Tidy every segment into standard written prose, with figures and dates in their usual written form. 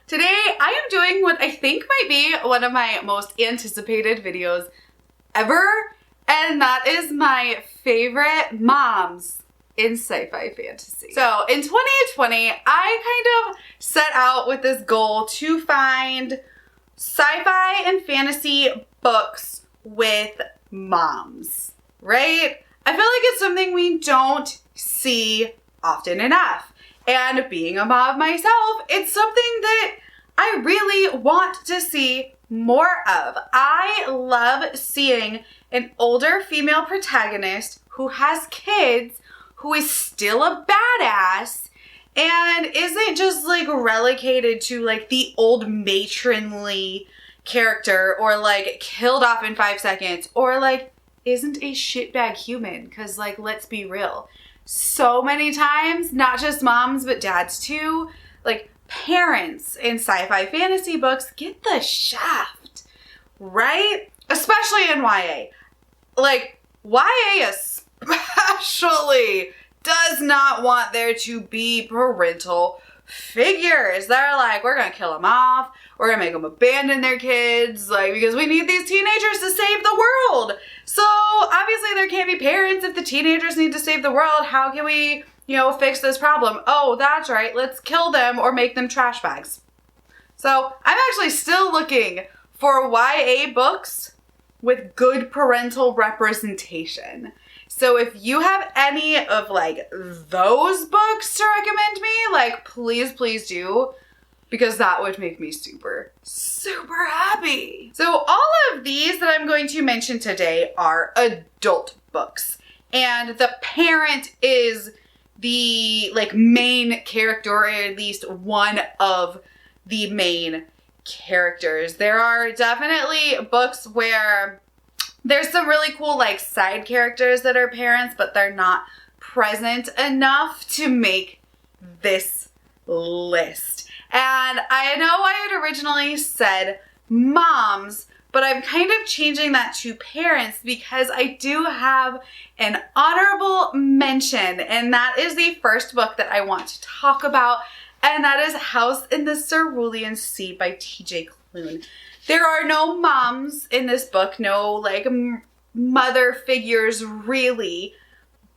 Today I am doing what I think might be one of my most anticipated videos ever, and that is my favorite moms in sci-fi fantasy. So in 2020, I kind of set out with this goal to find sci-fi and fantasy books with moms, right? I feel like it's something we don't see often enough. And being a mom myself, it's something that I really want to see more of. I love seeing an older female protagonist who has kids, who is still a badass, and isn't just like relegated to like the old matronly character or like killed off in 5 seconds or like isn't a shitbag human. Cause like, let's be real. So many times, not just moms, but dads too, like parents in sci-fi fantasy books get the shaft, right? Especially in YA. Like, YA especially does not want there to be parental figures. They're like, we're gonna kill them off. We're gonna make them abandon their kids, like, because we need these teenagers to save the world. So obviously there can't be parents if the teenagers need to save the world. How can we, fix this problem? Oh, that's right. Let's kill them or make them trash bags. So I'm actually still looking for YA books with good parental representation. So if you have any of like those books to recommend me, like please do, because that would make me super happy. So all of these that I'm going to mention today are adult books, and the parent is the like main character, or at least one of the main characters. There are definitely books where there's some really cool like side characters that are parents, but they're not present enough to make this list. And I know I had originally said moms, but I'm kind of changing that to parents because I do have an honorable mention, and that is the first book that I want to talk about, and that is House in the Cerulean Sea by TJ Klune. There are no moms in this book, no like mother figures really,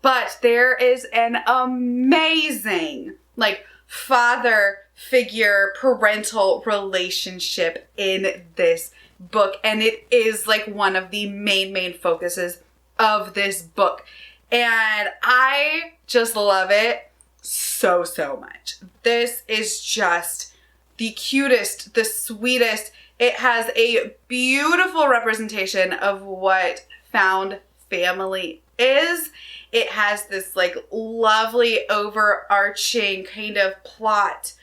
but there is an amazing like father figure parental relationship in this book, and it is like one of the main focuses of this book, and I just love it so much. This is just the cutest, the sweetest. It has a beautiful representation of what found family is. It has this like lovely overarching kind of plot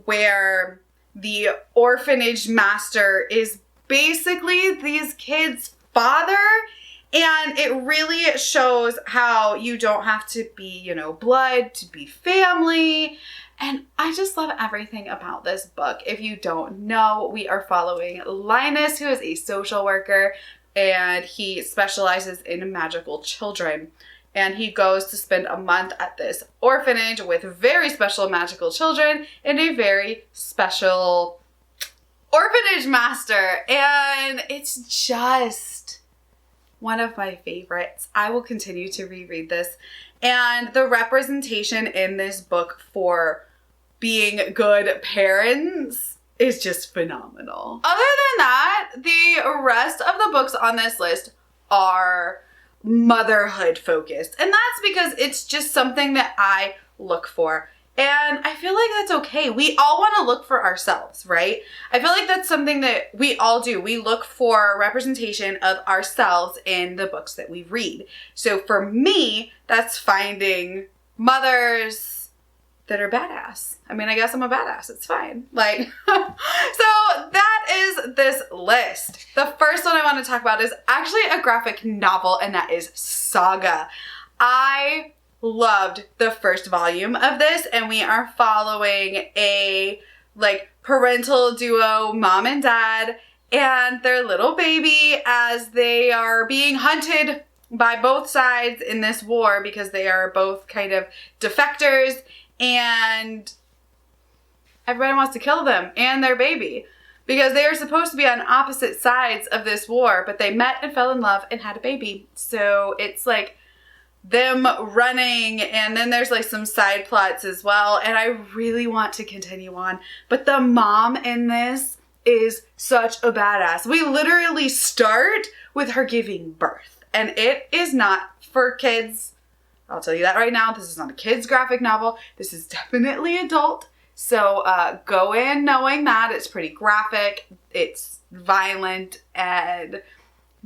where the orphanage master is basically these kids' father, and it really shows how you don't have to be, blood to be family. And I just love everything about this book. If you don't know, we are following Linus, who is a social worker, and he specializes in magical children. And he goes to spend a month at this orphanage with very special magical children and a very special orphanage master. And it's just one of my favorites. I will continue to reread this. And the representation in this book for being good parents is just phenomenal. Other than that, the rest of the books on this list are motherhood focused, and that's because it's just something that I look for, and I feel like that's okay. We all want to look for ourselves, right? I feel like that's something that we all do. We look for representation of ourselves in the books that we read. So for me, that's finding mothers that are badass. I mean, I guess I'm a badass. It's fine. Like, so that is this list. The first one I want to talk about is actually a graphic novel, and that is Saga. I loved the first volume of this, and we are following a like parental duo, mom and dad, and their little baby as they are being hunted by both sides in this war because they are both kind of defectors. And everybody wants to kill them and their baby. Because they are supposed to be on opposite sides of this war, but they met and fell in love and had a baby. So it's like them running, and then there's like some side plots as well. And I really want to continue on. But the mom in this is such a badass. We literally start with her giving birth. And it is not for kids. I'll tell you that right now. This is not a kid's graphic novel. This is definitely adult. So go in knowing that it's pretty graphic, it's violent, and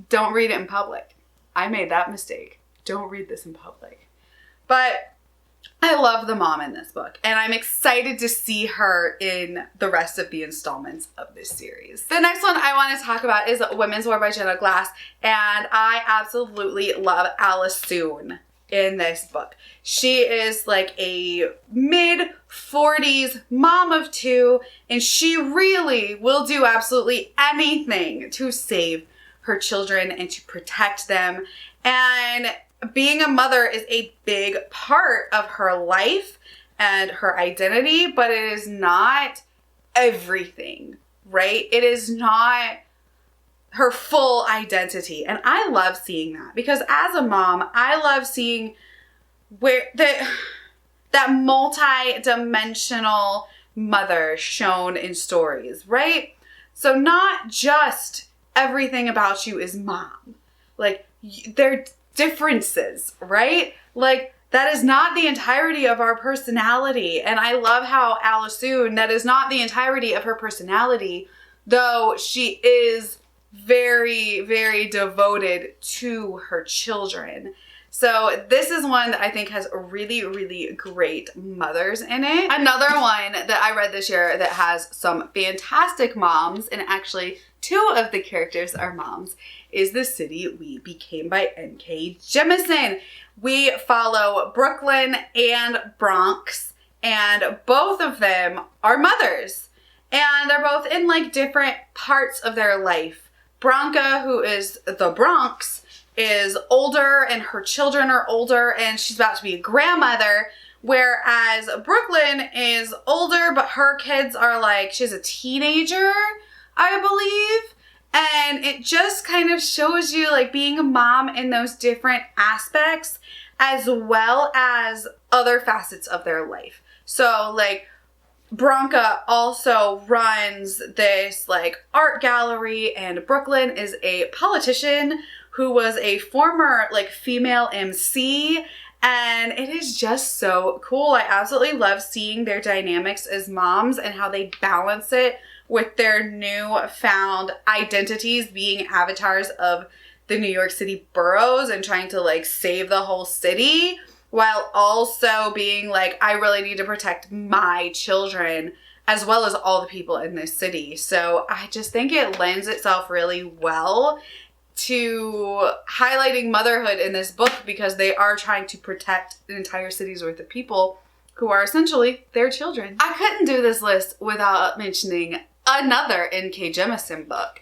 don't read it in public. I made that mistake. Don't read this in public. But I love the mom in this book, and I'm excited to see her in the rest of the installments of this series. The next one I want to talk about is Women's War by Jenna Glass, and I absolutely love Alice Soon in this book. She is like a mid-40s mom of two, and she really will do absolutely anything to save her children and to protect them. And being a mother is a big part of her life and her identity, but it is not everything, right? It is not her full identity. And I love seeing that, because as a mom, I love seeing where that multi-dimensional mother shown in stories, right? So not just everything about you is mom. Like, there are differences, right? Like, that is not the entirety of our personality. And I love how Alice Soon, that is not the entirety of her personality, though she is very, very devoted to her children. So this is one that I think has really, really great mothers in it. Another one that I read this year that has some fantastic moms, and actually two of the characters are moms, is The City We Became by N.K. Jemisin. We follow Brooklyn and Bronx, and both of them are mothers. And they're both in like different parts of their life. Bronca, who is the Bronx, is older and her children are older and she's about to be a grandmother, whereas Brooklyn is older but her kids are like, she's a teenager, I believe. And it just kind of shows you like being a mom in those different aspects as well as other facets of their life. So like Bronca also runs this like art gallery, and Brooklyn is a politician who was a former like female MC, and it is just so cool. I absolutely love seeing their dynamics as moms and how they balance it with their newfound identities being avatars of the New York City boroughs and trying to like save the whole city, while also being like, I really need to protect my children as well as all the people in this city. So I just think it lends itself really well to highlighting motherhood in this book, because they are trying to protect an entire city's worth of people who are essentially their children. I couldn't do this list without mentioning another N.K. Jemisin book,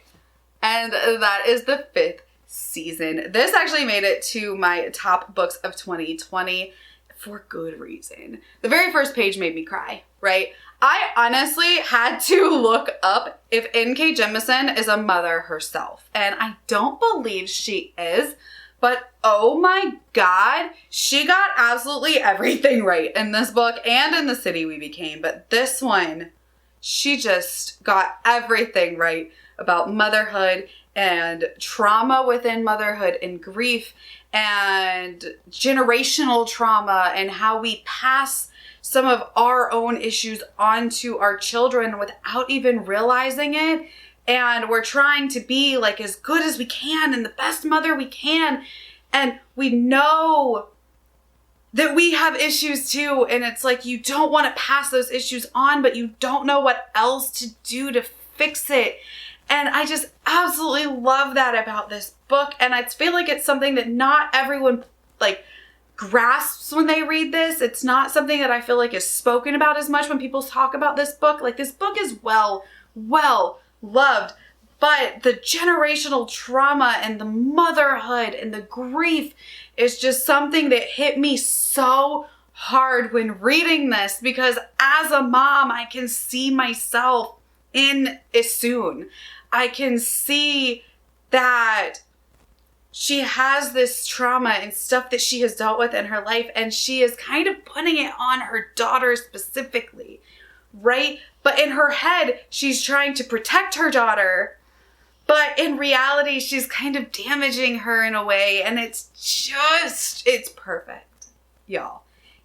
and that is The Fifth Season. This actually made it to my top books of 2020 for good reason. The very first page made me cry, right? I honestly had to look up if N.K. Jemisin is a mother herself, and I don't believe she is, but oh my god, she got absolutely everything right in this book and in The City We Became, but this one, she just got everything right about motherhood and trauma within motherhood and grief and generational trauma and how we pass some of our own issues onto our children without even realizing it. And we're trying to be like as good as we can and the best mother we can. And we know that we have issues too. And it's like, you don't want to pass those issues on, but you don't know what else to do to fix it. And I just absolutely love that about this book. And I feel like it's something that not everyone like grasps when they read this. It's not something that I feel like is spoken about as much when people talk about this book. Like, this book is well loved, but the generational trauma and the motherhood and the grief is just something that hit me so hard when reading this because as a mom, I can see myself in Isun. I can see that she has this trauma and stuff that she has dealt with in her life, and she is kind of putting it on her daughter specifically, right? But in her head, she's trying to protect her daughter, but in reality, she's kind of damaging her in a way, and it's perfect, y'all.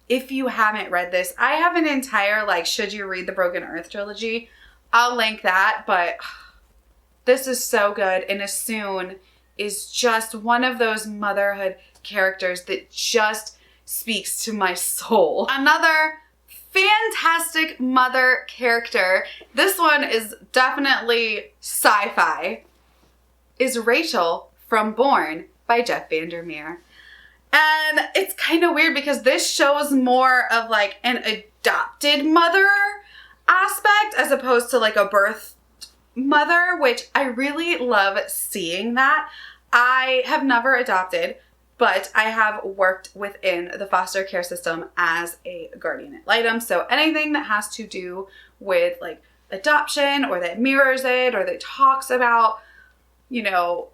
If you haven't read this, I have an entire, like, should you read the Broken Earth trilogy? I'll link that, but this is so good, and Isun is just one of those motherhood characters that just speaks to my soul. Another fantastic mother character, this one is definitely sci-fi, is Rachel from Born by Jeff Vandermeer. And it's kind of weird because this shows more of like an adopted mother aspect as opposed to like a birth mother, which I really love seeing that. I have never adopted, but I have worked within the foster care system as a guardian ad litem. So anything that has to do with like adoption or that mirrors it or that talks about, you know,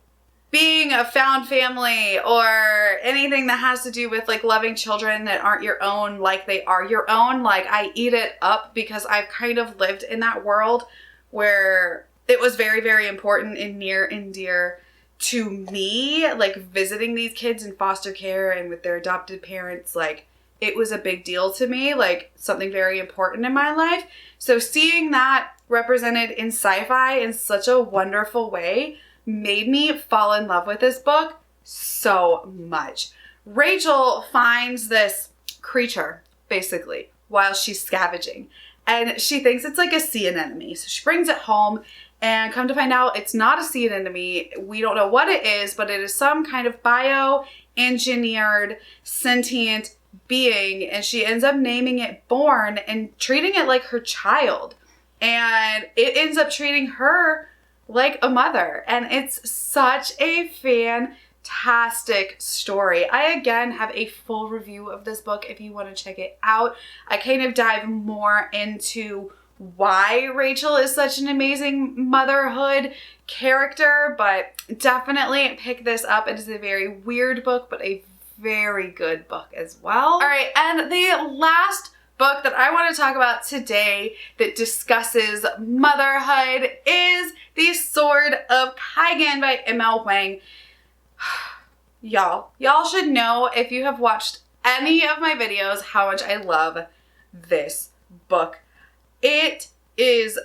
being a found family or anything that has to do with like loving children that aren't your own like they are your own, like I eat it up because I've kind of lived in that world where it was very, very important and near and dear to me, like visiting these kids in foster care and with their adopted parents. Like it was a big deal to me, like something very important in my life. So seeing that represented in sci-fi in such a wonderful way made me fall in love with this book so much. Rachel finds this creature, basically, while she's scavenging. And she thinks it's like a sea anemone. So she brings it home and come to find out it's not a sea anemone. We don't know what it is, but it is some kind of bioengineered sentient being. And she ends up naming it Born and treating it like her child. And it ends up treating her like a mother. And it's such a fantastic story. I again have a full review of this book if you want to check it out. I kind of dive more into why Rachel is such an amazing motherhood character, but definitely pick this up. It is a very weird book, but a very good book as well. All right, and the last book that I want to talk about today that discusses motherhood is The Sword of Kaigen by M.L. Wang. Y'all should know if you have watched any of my videos how much I love this book. It is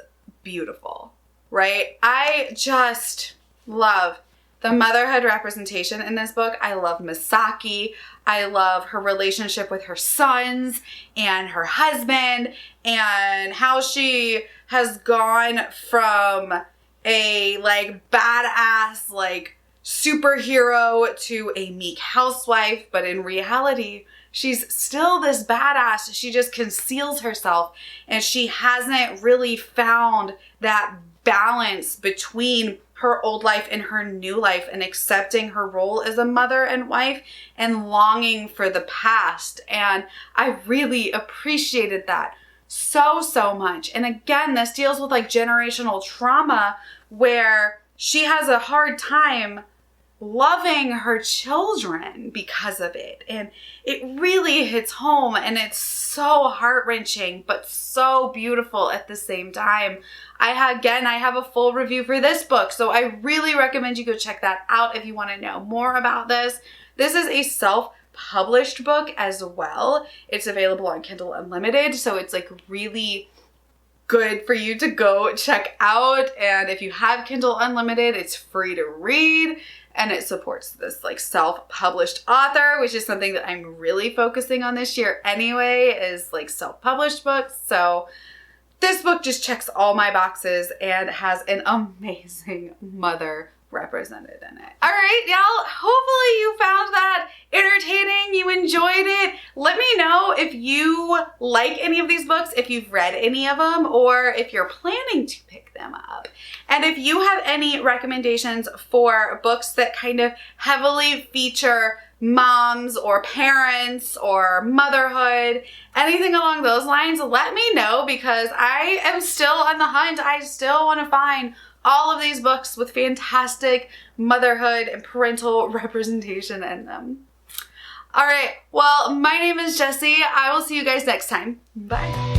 beautiful, right? I just love the motherhood representation in this book. I love Misaki. I love her relationship with her sons and her husband and how she has gone from a like badass like superhero to a meek housewife, but in reality, she's still this badass. She just conceals herself and she hasn't really found that balance between her old life and her new life and accepting her role as a mother and wife and longing for the past. And I really appreciated that so much. And again, this deals with like generational trauma where she has a hard time loving her children because of it. And it really hits home and it's so heart-wrenching, but so beautiful at the same time. I have a full review for this book, so I really recommend you go check that out if you want to know more about this. This is a self-published book as well. It's available on Kindle Unlimited, so it's like really good for you to go check out. And if you have Kindle Unlimited, it's free to read. And it supports this like self-published author, which is something that I'm really focusing on this year anyway, is like self-published books. So this book just checks all my boxes and has an amazing mother represented in it. All right, y'all, hopefully you found that entertaining, you enjoyed it. Let me know if you like any of these books, if you've read any of them, or if you're planning to pick them up. And if you have any recommendations for books that kind of heavily feature moms or parents or motherhood, anything along those lines, let me know, because I am still on the hunt. I still want to find all of these books with fantastic motherhood and parental representation in them. All right, well, my name is Jessie. I will see you guys next time. Bye.